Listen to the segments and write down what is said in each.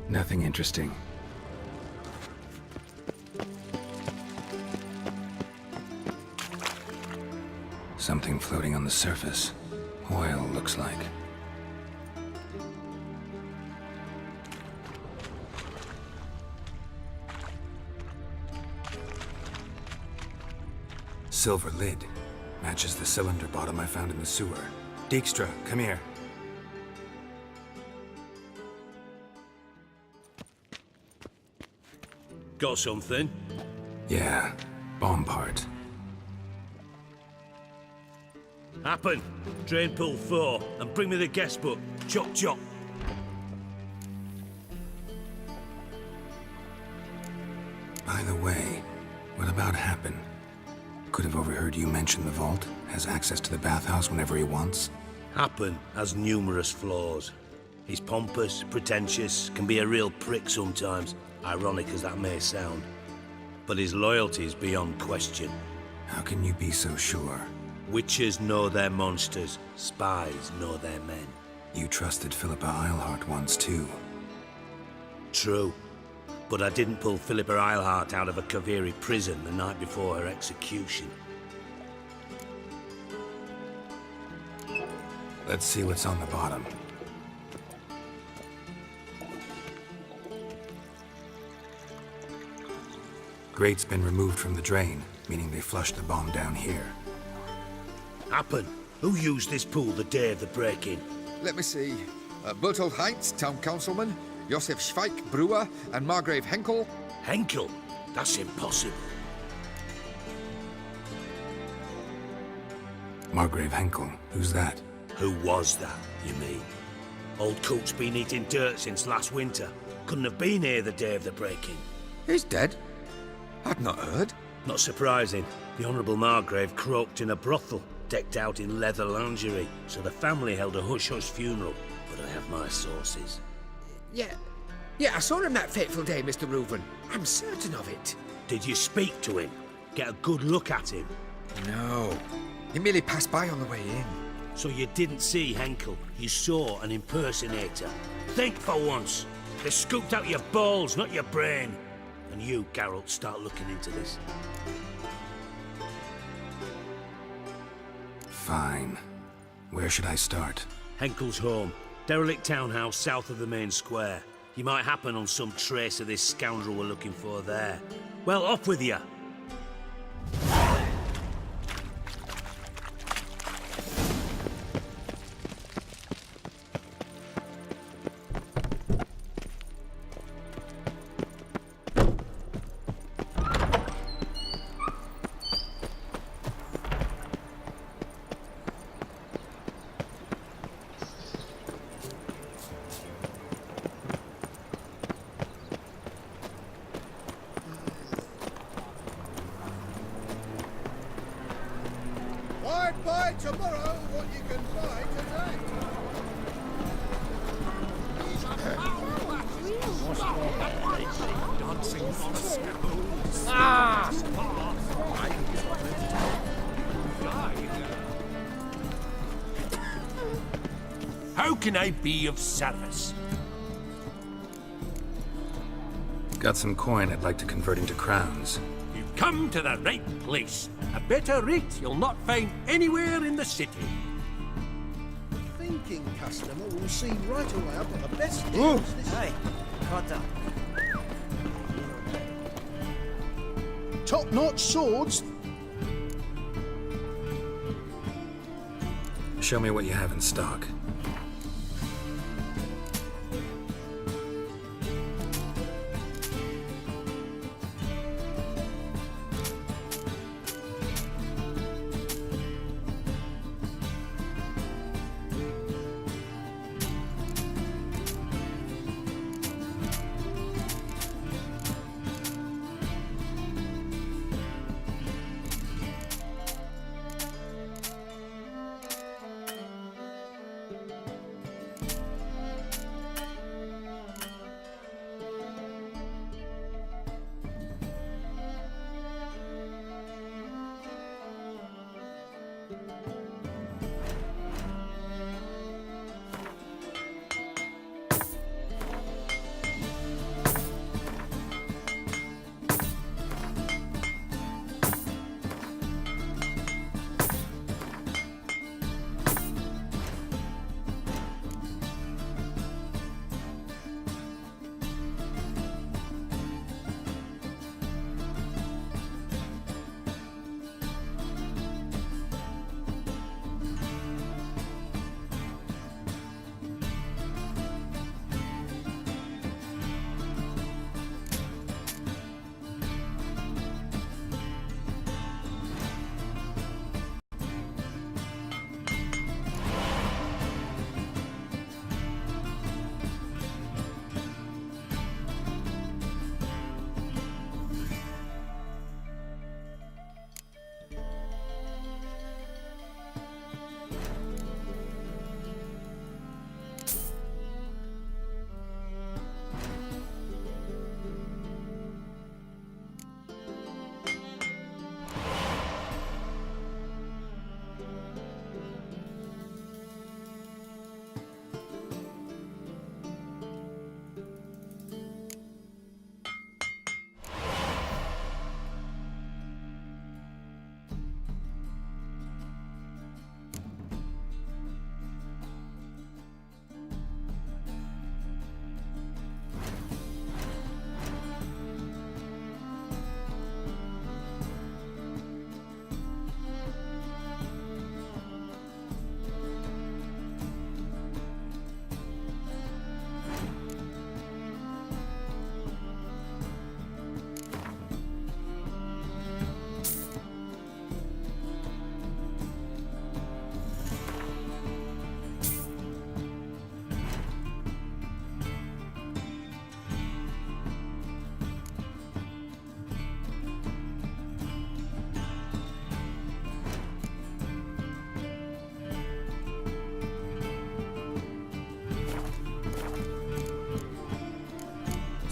Nothing interesting. Something floating on the surface. Oil, looks like. Silver lid. Matches the cylinder bottom I found in the sewer. Dijkstra, come here. Got something? Yeah, bomb part. Happen. Drain pool 4, and bring me the guest book. Chop chop. By the way, what about Happen? Could have overheard you mention the vault. Has access to the bathhouse whenever he wants. Happen has numerous flaws. He's pompous, pretentious, can be a real prick sometimes, ironic as that may sound. But his loyalty is beyond question. How can you be so sure? Witches know their monsters, spies know their men. You trusted Philippa Eilhart once too. True. But I didn't pull Philippa Eilhart out of a Kaviri prison the night before her execution. Let's see what's on the bottom. Grate's been removed from the drain, meaning they flushed the bomb down here. Happen. Who used this pool the day of the break-in? Let me see. Bertolt Heinz, town councilman, Josef Schweik, brewer, and Margrave Henkel. Henkel? That's impossible. Margrave Henkel, who's that? Who was that, you mean? Old coot's been eating dirt since last winter. Couldn't have been here the day of the break-in. He's dead? I'd not heard. Not surprising. The Honourable Margrave croaked in a brothel, decked out in leather lingerie, so the family held a hush-hush funeral. But I have my sources. Yeah, I saw him that fateful day, Mr. Reven. I'm certain of it. Did you speak to him? Get a good look at him? No. He merely passed by on the way in. So you didn't see Henkel, you saw an impersonator. Think for once. They scooped out your balls, not your brain. And you, Geralt, start looking into this. Fine. Where should I start? Henkel's home. Derelict townhouse south of the main square. You might happen on some trace of this scoundrel we're looking for there. Well, off with you. Buy tomorrow what you can buy today. Dancing on a scaffold. How can I be of service? Got some coin I'd like to convert into crowns. You've come to the right place. A better rate you'll not find anywhere in the city. The thinking customer will see right away I've got the best deals. Hey, Cotta. Top-notch swords. Show me what you have in stock.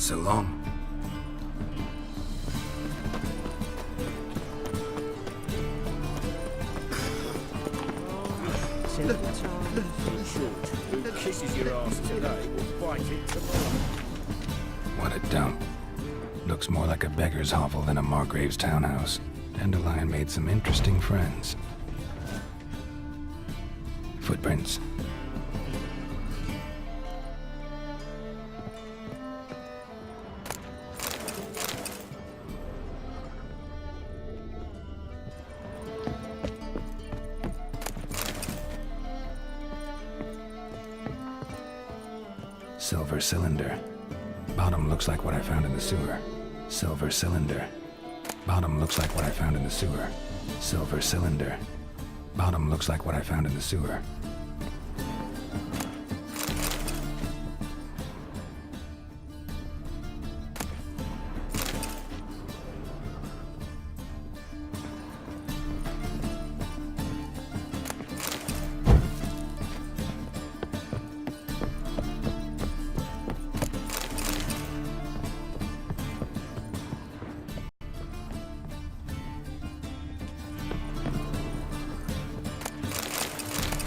So long. Who kisses your ass today will bite it tomorrow. What a dump. Looks more like a beggar's hovel than a Margrave's townhouse. Dandelion made some interesting friends. Footprints. Silver cylinder. Bottom looks like what I found in the sewer. Silver cylinder. Bottom looks like what I found in the sewer. Silver cylinder. Bottom looks like what I found in the sewer.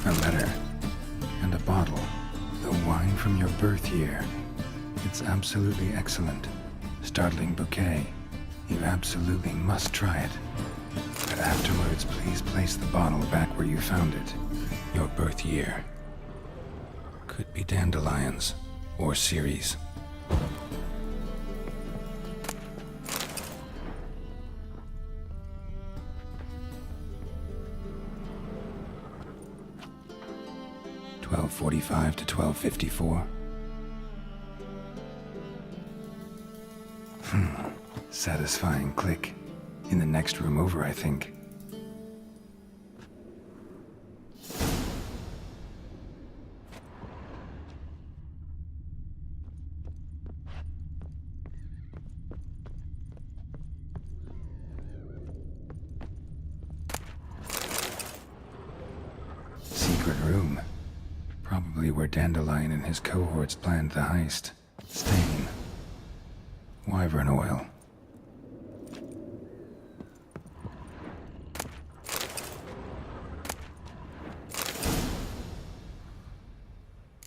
A letter. And a bottle. The wine from your birth year. It's absolutely excellent. Startling bouquet. You absolutely must try it. But afterwards, please place the bottle back where you found it. Your birth year. Could be dandelions. Or Ceres. $12:45 to $12:54. Satisfying click. In the next room over, I think. Secret room. Probably where Dandelion and his cohorts planned the heist. Stain. Wyvern oil.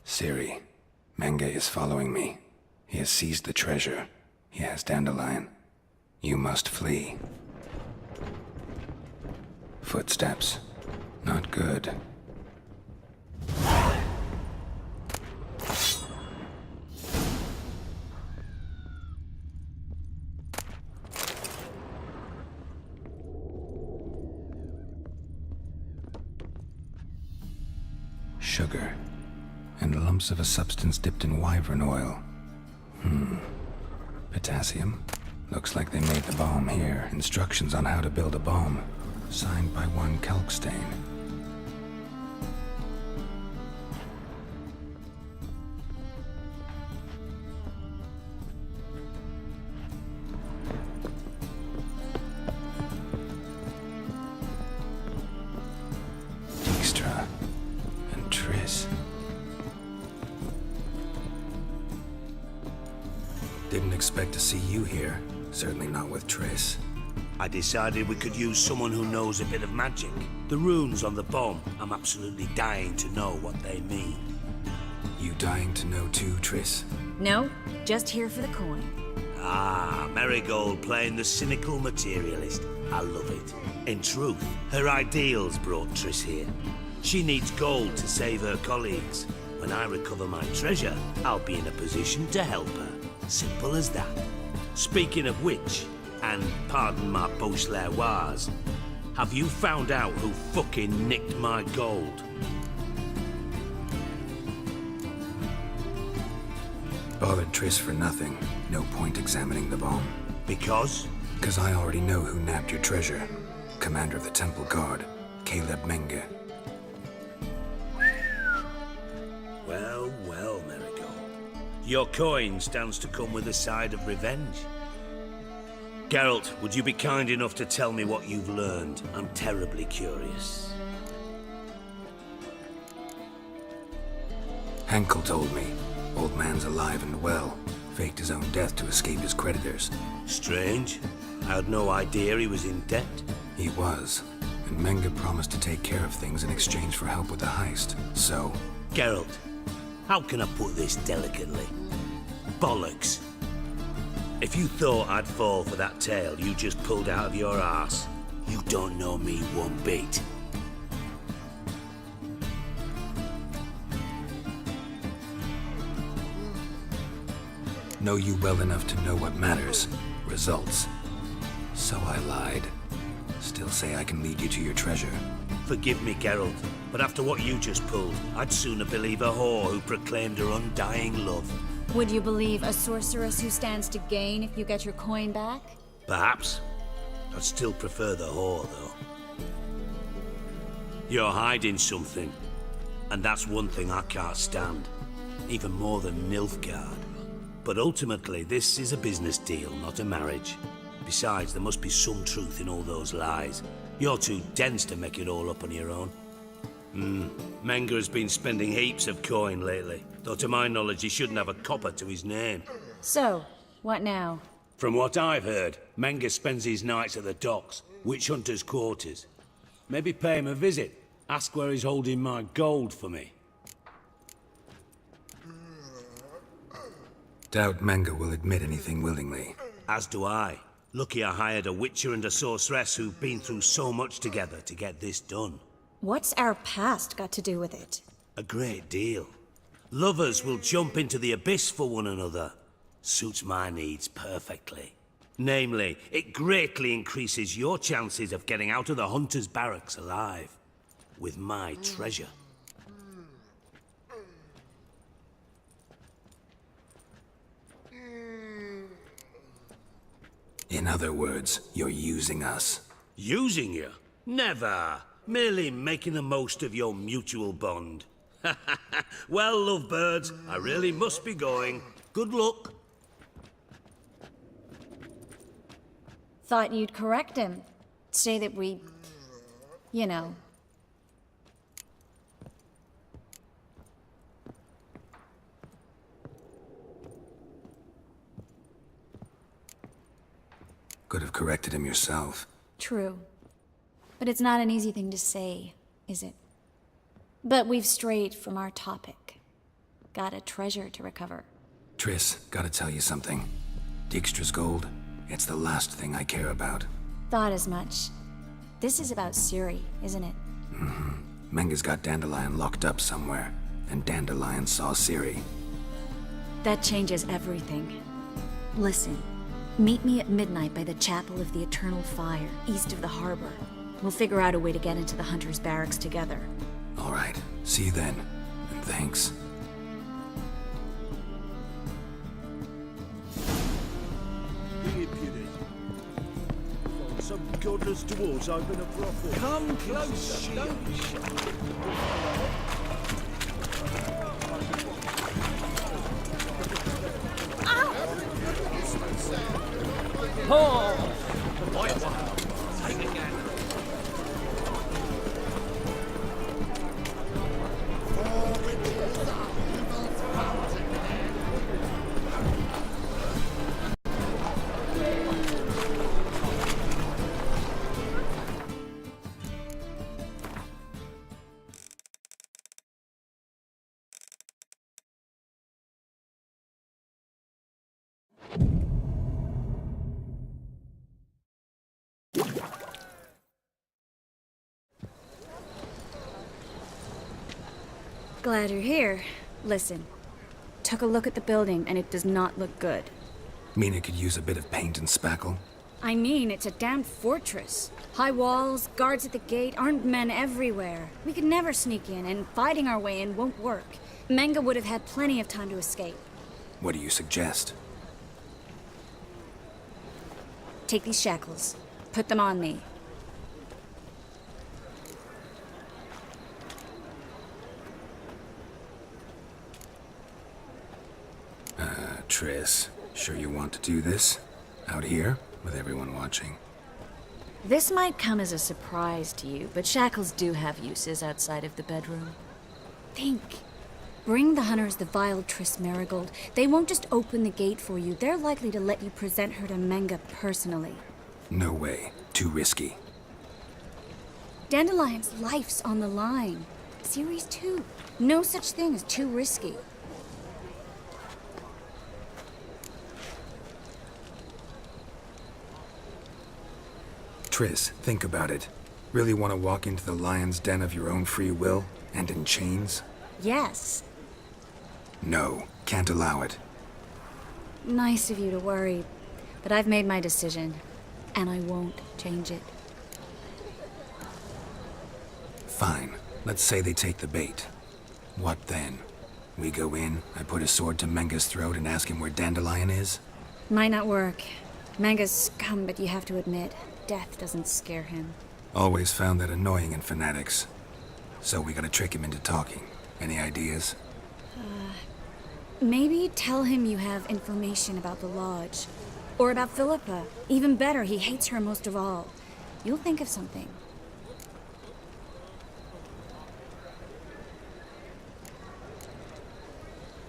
Ciri. Menge is following me. He has seized the treasure. He has Dandelion. You must flee. Footsteps. Not good. Sugar. And lumps of a substance dipped in wyvern oil. Potassium? Looks like they made the bomb here. Instructions on how to build a bomb. Signed by one Kalkstain. Dijkstra. And Triss. Didn't expect to see you here. Certainly not with Triss. I decided we could use someone who knows a bit of magic. The runes on the bomb, I'm absolutely dying to know what they mean. You dying to know too, Triss? No, just here for the coin. Ah, Marigold playing the cynical materialist. I love it. In truth, her ideals brought Triss here. She needs gold to save her colleagues. When I recover my treasure, I'll be in a position to help her. Simple as that. Speaking of which, and pardon my Beauclervoise, have you found out who fucking nicked my gold? Bothered Triss for nothing. No point examining the bomb. Because? Because I already know who nabbed your treasure. Commander of the Temple Guard, Caleb Menge. Well, well, Marigold. Your coin stands to come with a side of revenge. Geralt, would you be kind enough to tell me what you've learned? I'm terribly curious. Henkel told me. Old man's alive and well. Faked his own death to escape his creditors. Strange. I had no idea he was in debt. He was. And Menga promised to take care of things in exchange for help with the heist. So... Geralt, how can I put this delicately? Bollocks. If you thought I'd fall for that tale you just pulled out of your arse, you don't know me one bit. Know you well enough to know what matters. Results. So I lied. Still say I can lead you to your treasure. Forgive me, Geralt, but after what you just pulled, I'd sooner believe a whore who proclaimed her undying love. Would you believe a sorceress who stands to gain if you get your coin back? Perhaps. I'd still prefer the whore, though. You're hiding something, and that's one thing I can't stand. Even more than Nilfgaard. But ultimately, this is a business deal, not a marriage. Besides, there must be some truth in all those lies. You're too dense to make it all up on your own. Menga has been spending heaps of coin lately, though to my knowledge he shouldn't have a copper to his name. So, what now? From what I've heard, Menga spends his nights at the docks, witch hunters' quarters. Maybe pay him a visit, ask where he's holding my gold for me. Doubt Menga will admit anything willingly. As do I. Lucky I hired a witcher and a sorceress who've been through so much together to get this done. What's our past got to do with it? A great deal. Lovers will jump into the abyss for one another. Suits my needs perfectly. Namely, it greatly increases your chances of getting out of the hunter's barracks alive. With my treasure. In other words, you're using us. Using you? Never. Merely making the most of your mutual bond. Well, lovebirds, I really must be going. Good luck. Thought you'd correct him. Say that we... you know... Could have corrected him yourself. True. But it's not an easy thing to say, is it? But we've strayed from our topic. Got a treasure to recover. Triss, gotta tell you something. Dijkstra's gold, it's the last thing I care about. Thought as much. This is about Ciri, isn't it? Menga's got Dandelion locked up somewhere, and Dandelion saw Ciri. That changes everything. Listen, meet me at midnight by the Chapel of the Eternal Fire, east of the harbor. We'll figure out a way to get into the Hunter's barracks together. All right, see you then, and thanks. Be impudent. Find some godless dwarves open a brothel. Come closer, don't be shy. Oh! Take it again. Glad you're here. Listen, took a look at the building and it does not look good. Mean it could use a bit of paint and spackle? I mean, it's a damn fortress. High walls, guards at the gate, armed men everywhere. We could never sneak in, and fighting our way in won't work. Menga would have had plenty of time to escape. What do you suggest? Take these shackles. Put them on me. Triss, sure you want to do this? Out here, with everyone watching? This might come as a surprise to you, but shackles do have uses outside of the bedroom. Think. Bring the hunters the vile Triss Marigold. They won't just open the gate for you. They're likely to let you present her to Menga personally. No way. Too risky. Dandelion's life's on the line. Series 2. No such thing as too risky. Triss, think about it. Really want to walk into the lion's den of your own free will? And in chains? Yes. No, can't allow it. Nice of you to worry, but I've made my decision, and I won't change it. Fine. Let's say they take the bait. What then? We go in, I put a sword to Menga's throat and ask him where Dandelion is? Might not work. Manga's scum, but you have to admit, death doesn't scare him. Always found that annoying in fanatics. So we gotta trick him into talking. Any ideas? Maybe tell him you have information about the Lodge. Or about Philippa. Even better, he hates her most of all. You'll think of something.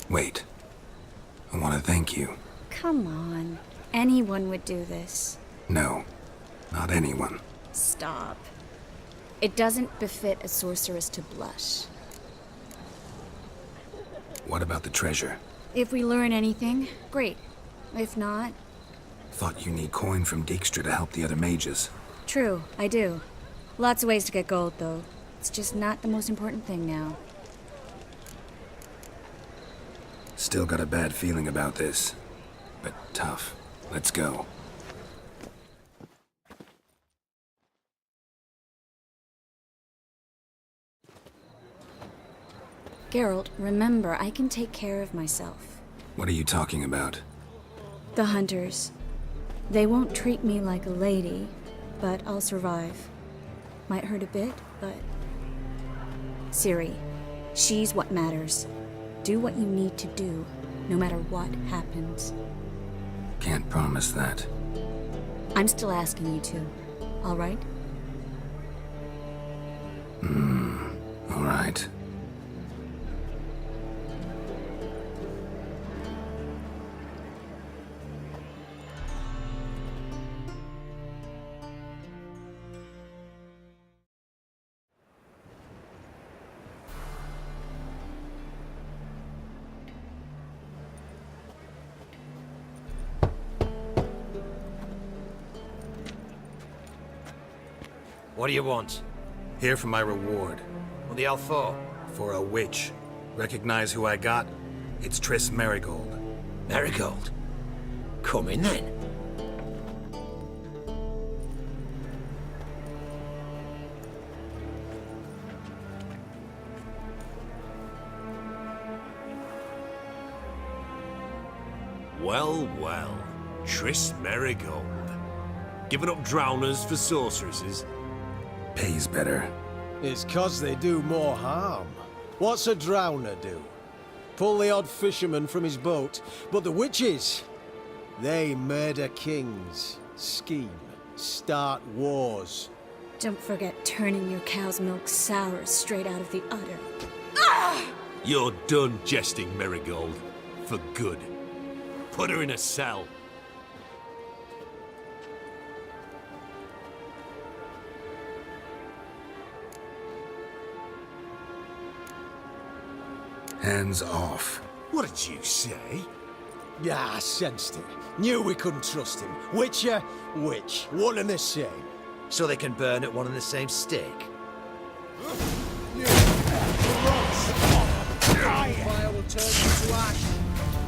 Wait. I want to thank you. Come on. Anyone would do this. No, not anyone. Stop. It doesn't befit a sorceress to blush. What about the treasure? If we learn anything, great. If not, Thought you need coin from Dijkstra to help the other mages. true, I do. Lots of ways to get gold, though. It's just not the most important thing now. Still got a bad feeling about this. But tough. Let's go. Geralt, remember, I can take care of myself. What are you talking about? The hunters. They won't treat me like a lady, but I'll survive. Might hurt a bit, but... Ciri, she's what matters. Do what you need to do, no matter what happens. Can't promise that. I'm still asking you to, all right? All right. What do you want? Here for my reward. What the hell for? For a witch. Recognize who I got? It's Triss Marigold. Marigold. Come in then. Well, well. Triss Marigold. Giving up drowners for sorceresses? Pays better. It's 'cause they do more harm. What's a drowner do? Pull the odd fisherman from his boat. But the witches, they murder kings, scheme, start wars. Don't forget turning your cow's milk sour straight out of the udder. You're done jesting, Marigold. For good. Put her in a cell. Hands off. What did you say? Yeah, I sensed it. Knew we couldn't trust him. Witcher, witch, one and the same. So they can burn at one and the same stake. Fire will turn you to ash.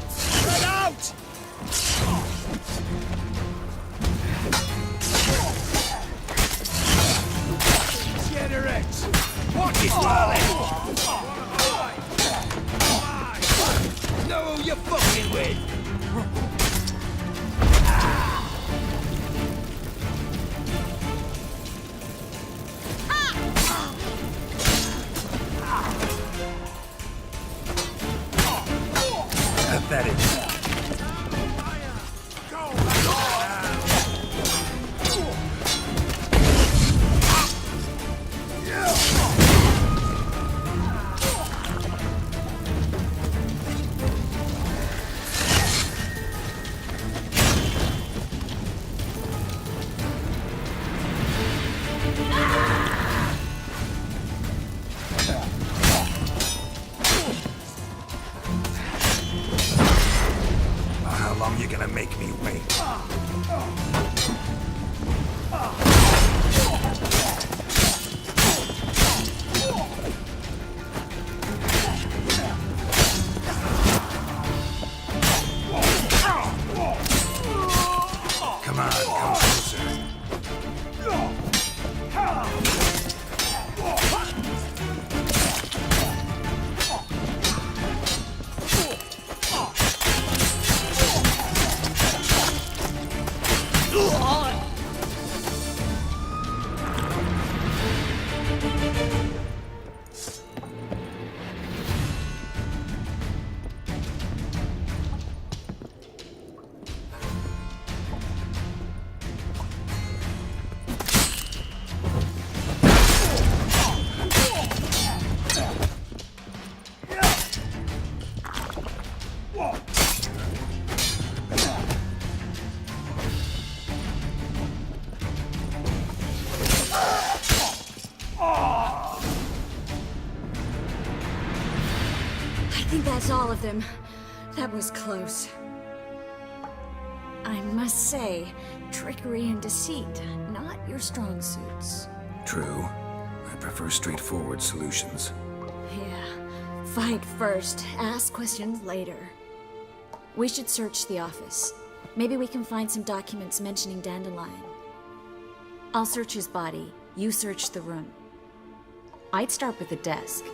Spread out! Generate! What is falling? Know who you're fucking with! Pathetic. make me wait. Come on, come closer. I think that's all of them. That was close. I must say, trickery and deceit, not your strong suits. True. I prefer straightforward solutions. Yeah. Fight first, ask questions later. We should search the office. Maybe we can find some documents mentioning Dandelion. I'll search his body. You search the room. I'd start with the desk.